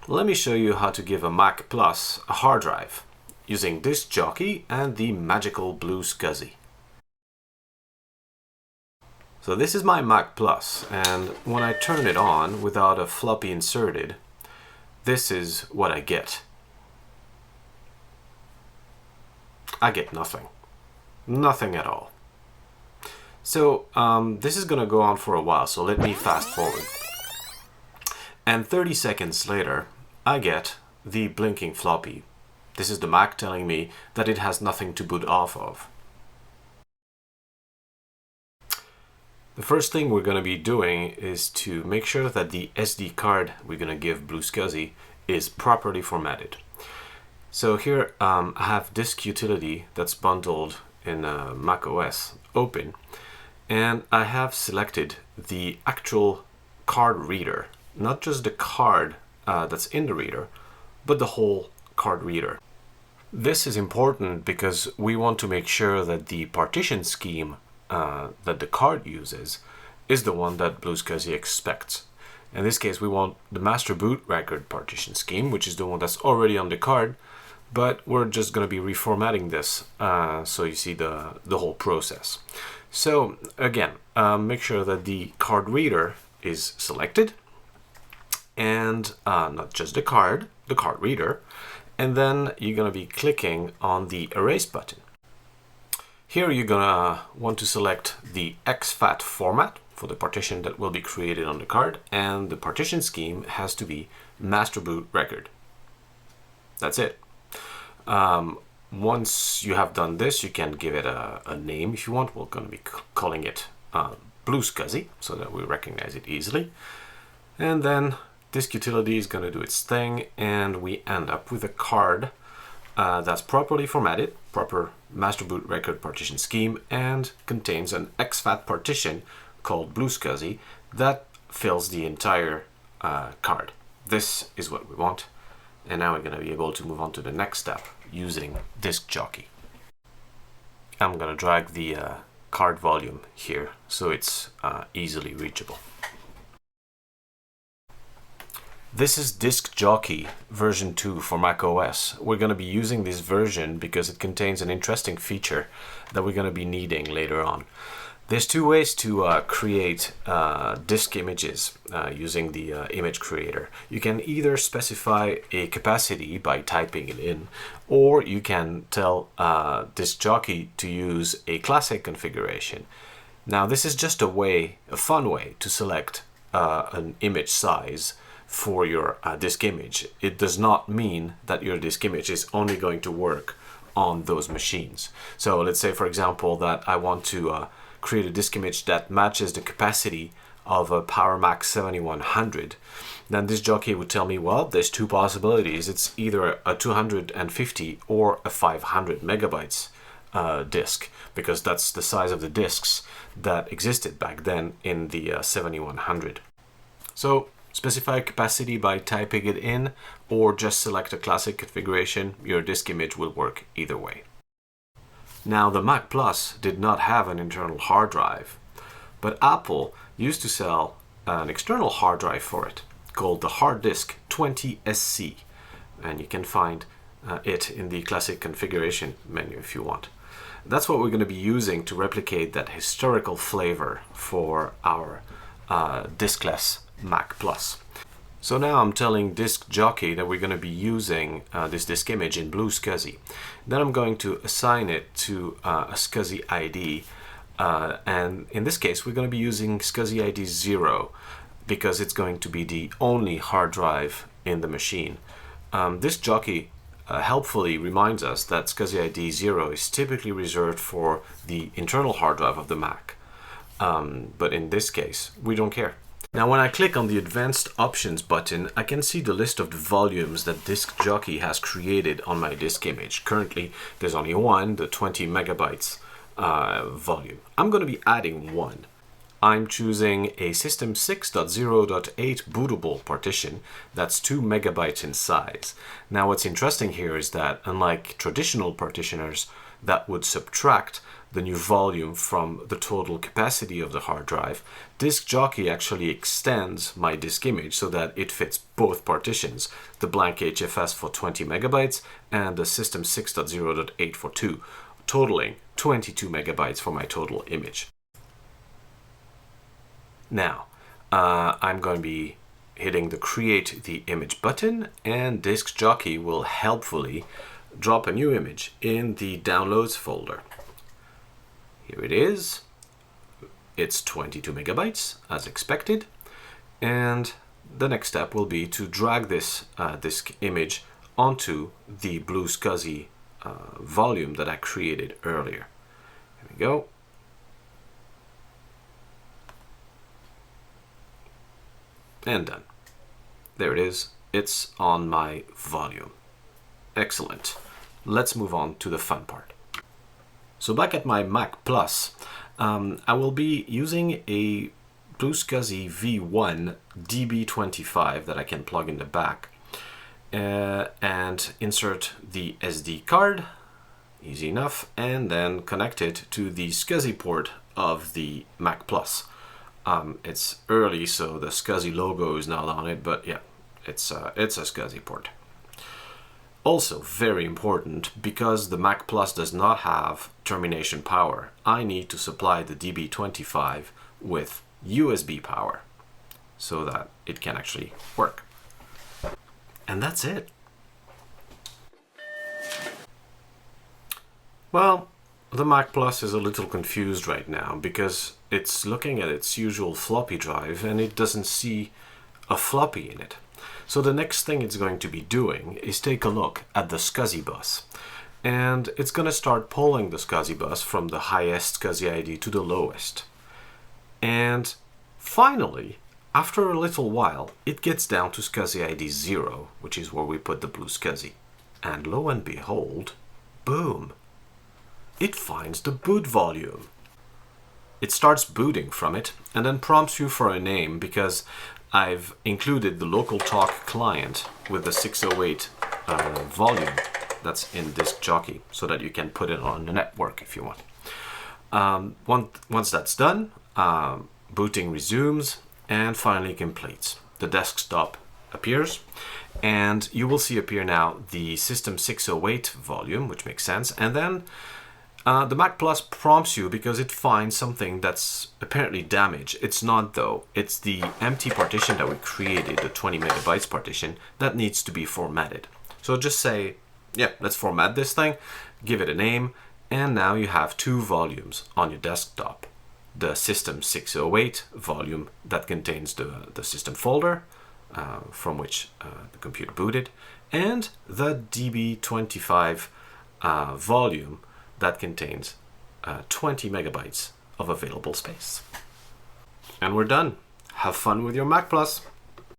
Let me show you how to give a Mac Plus a hard drive using Disk Jockey and the magical BlueSCSI. So this is my Mac Plus, and when I turn it on without a floppy inserted, this is what I get. I get nothing. Nothing at all. So this is gonna go on for a while, so let me fast forward. And 30 seconds later, I get the blinking floppy. This is the Mac telling me that it has nothing to boot off of. The first thing we're going to be doing is to make sure that the SD card we're going to give BlueSCSI is properly formatted. So here I have Disk Utility that's bundled in macOS open, and I have selected the actual card reader, not just the card that's in the reader, but the whole card reader. This is important because we want to make sure that the partition scheme that the card uses is the one that BlueSCSI expects. In this case, we want the master boot record partition scheme, which is the one that's already on the card, but we're just going to be reformatting this so you see the whole process. So again, make sure that the card reader is selected, and not just the card reader, and then you're going to be clicking on the erase button. Here you're going to want to select the exFAT format for the partition that will be created on the card, and the partition scheme has to be master boot record. That's it. Once you have done this, you can give it a name if you want. We're going to be calling it BlueSCSI so that we recognize it easily. And then Disk Utility is going to do its thing, and we end up with a card that's properly formatted, proper master boot record partition scheme, and contains an exFAT partition called BlueSCSI that fills the entire card. This is what we want, and now we're going to be able to move on to the next step using Disk Jockey. I'm going to drag the card volume here so it's easily reachable. This is Disk Jockey version 2 for macOS. We're going to be using this version because it contains an interesting feature that we're going to be needing later on. There's two ways to create disk images using the image creator. You can either specify a capacity by typing it in, or you can tell Disk Jockey to use a classic configuration. Now this is just a fun way to select an image size for your disk image. It does not mean that your disk image is only going to work on those machines. So let's say, for example, that I want to create a disk image that matches the capacity of a PowerMac 7100. Then Disk Jockey would tell me, well, there's two possibilities. It's either a 250 or a 500 megabytes disk, because that's the size of the disks that existed back then in the 7100. So specify capacity by typing it in, or just select a classic configuration. Your disk image will work either way. Now, the Mac Plus did not have an internal hard drive, but Apple used to sell an external hard drive for it called the Hard Disk 20SC, and you can find it in the classic configuration menu if you want. That's what we're going to be using to replicate that historical flavor for our diskless Mac Plus. So now I'm telling Disk Jockey that we're going to be using this disk image in BlueSCSI. Then I'm going to assign it to a SCSI ID, and in this case we're going to be using SCSI ID 0 because it's going to be the only hard drive in the machine. Disk Jockey helpfully reminds us that SCSI ID 0 is typically reserved for the internal hard drive of the Mac, but in this case we don't care. Now, when I click on the Advanced Options button, I can see the list of the volumes that Disk Jockey has created on my disk image. Currently, there's only one, the 20 megabytes volume. I'm going to be adding one. I'm choosing a System 6.0.8 bootable partition that's 2 megabytes in size. Now, what's interesting here is that, unlike traditional partitioners that would subtract the new volume from the total capacity of the hard drive, Disk Jockey actually extends my disk image so that it fits both partitions, the blank HFS for 20 megabytes and the system 6.0.8 for 2, totaling 22 megabytes for my total image. Now, I'm going to be hitting the Create the Image button, and Disk Jockey will helpfully drop a new image in the Downloads folder. Here it is. It's 22 megabytes as expected, and the next step will be to drag this disk image onto the BlueSCSI volume that I created earlier. Here we go. And done. There it is. It's on my volume. Excellent. Let's move on to the fun part. So back at my Mac Plus, I will be using a BlueSCSI V1 DB25 that I can plug in the back and insert the SD card, easy enough, and then connect it to the SCSI port of the Mac Plus. It's early, so the SCSI logo is not on it, but yeah, it's a SCSI port. Also very important, because the Mac Plus does not have termination power, I need to supply the DB25 with USB power so that it can actually work. And that's it. Well, the Mac Plus is a little confused right now because it's looking at its usual floppy drive and it doesn't see a floppy in it. So the next thing it's going to be doing is take a look at the SCSI bus. And it's going to start polling the SCSI bus from the highest SCSI ID to the lowest. And finally, after a little while, it gets down to SCSI ID 0, which is where we put the BlueSCSI. And lo and behold, boom! It finds the boot volume. It starts booting from it and then prompts you for a name because I've included the local talk client with the 608 volume that's in Disk Jockey so that you can put it on the network if you want. Once that's done, booting resumes and finally completes. The desktop appears and you will see appear now the system 608 volume, which makes sense, and then the Mac Plus prompts you because it finds something that's apparently damaged. It's not though. It's the empty partition that we created, the 20 megabytes partition, that needs to be formatted. So just say, yeah, let's format this thing, give it a name, and now you have two volumes on your desktop. The system 608 volume that contains the system folder from which the computer booted, and the DB25 volume that contains 20 megabytes of available space. And we're done. Have fun with your Mac Plus.